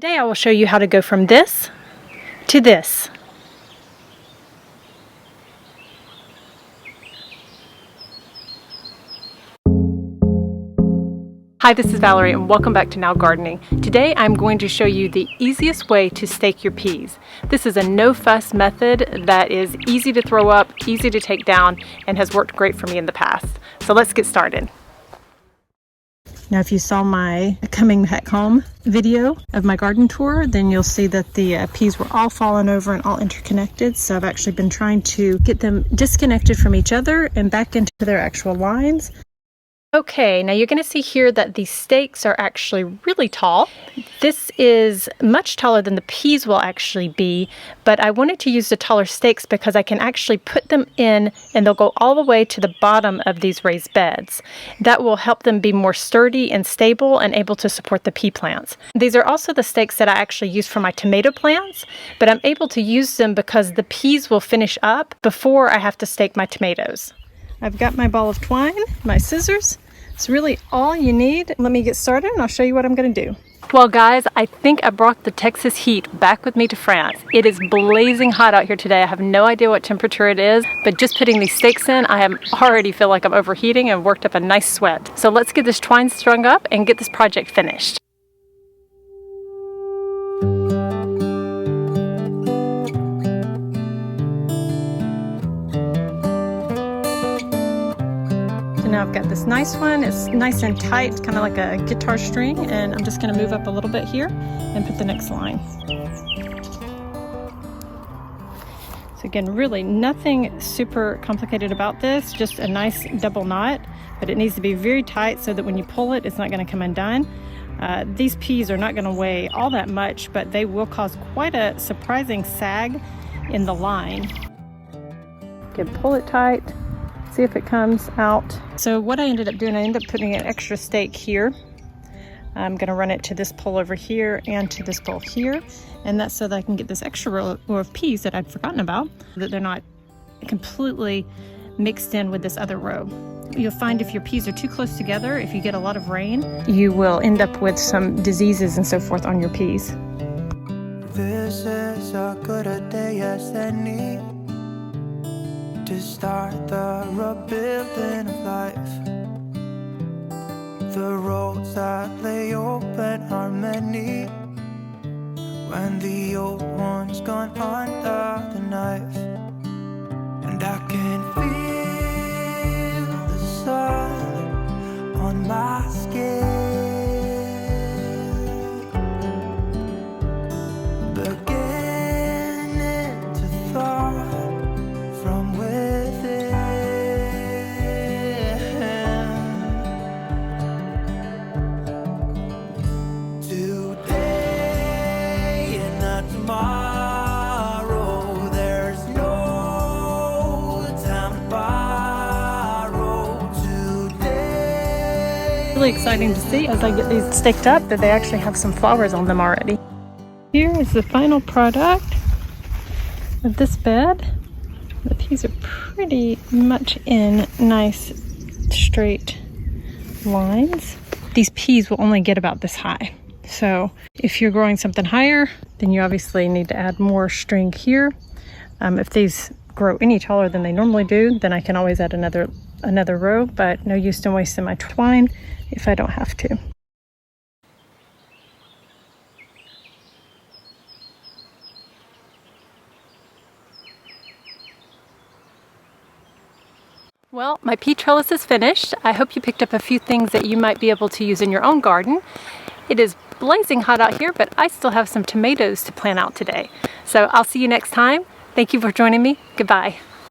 Today I will show you how to go from this to this. Hi, this is Valerie and welcome back to Now Gardening. Today I'm going to show you the easiest way to stake your peas. This is a no-fuss method that is easy to throw up, easy to take down, and has worked great for me in the past. So let's get started. Now if you saw my coming back home video of my garden tour, then you'll see that the peas were all fallen over and all interconnected. So I've actually been trying to get them disconnected from each other and back into their actual lines. Okay, now you're going to see here that these stakes are actually really tall. This is much taller than the peas will actually be, but I wanted to use the taller stakes because I can actually put them in and they'll go all the way to the bottom of these raised beds. That will help them be more sturdy and stable and able to support the pea plants. These are also the stakes that I actually use for my tomato plants, but I'm able to use them because the peas will finish up before I have to stake my tomatoes. I've got my ball of twine, my scissors. It's really all you need. Let me get started and I'll show you what I'm going to do. Well guys, I think I brought the Texas heat back with me to France. It is blazing hot out here today. I have no idea what temperature it is, but just putting these stakes in, I already feel like I'm overheating and worked up a nice sweat. So let's get this twine strung up and get this project finished. Now I've got this nice one. It's nice and tight, kind of like a guitar string, and I'm just going to move up a little bit here and put the next line. So again, really nothing super complicated about this, just a nice double knot, but it needs to be very tight so that when you pull it, it's not going to come undone. These peas are not going to weigh all that much, but they will cause quite a surprising sag in the line. Again, pull it tight. See if it comes out. So what I ended up doing, I ended up putting an extra stake here. I'm going to run it to this pole over here and to this pole here, and that's so that I can get this extra row of peas that I'd forgotten about, that they're not completely mixed in with this other row. You'll find if your peas are too close together, if you get a lot of rain, you will end up with some diseases and so forth on your peas. This is as good a day as any to start the rebuilding of life. The roads that lay open are many when the old one's gone under the knife. And I can feel the sun on my skin, beginning to thaw from within. Today and not tomorrow, there's no time to borrow. Today. Really exciting to see as I get these staked up that they actually have some flowers on them already. Here is the final product of this bed. The peas are pretty much in nice straight lines. These peas will only get about this high. So if you're growing something higher, then you obviously need to add more string here. If these grow any taller than they normally do, then I can always add another row, but no use in wasting my twine if I don't have to. Well, my pea trellis is finished. I hope you picked up a few things that you might be able to use in your own garden. It is blazing hot out here, but I still have some tomatoes to plant out today. So I'll see you next time. Thank you for joining me. Goodbye.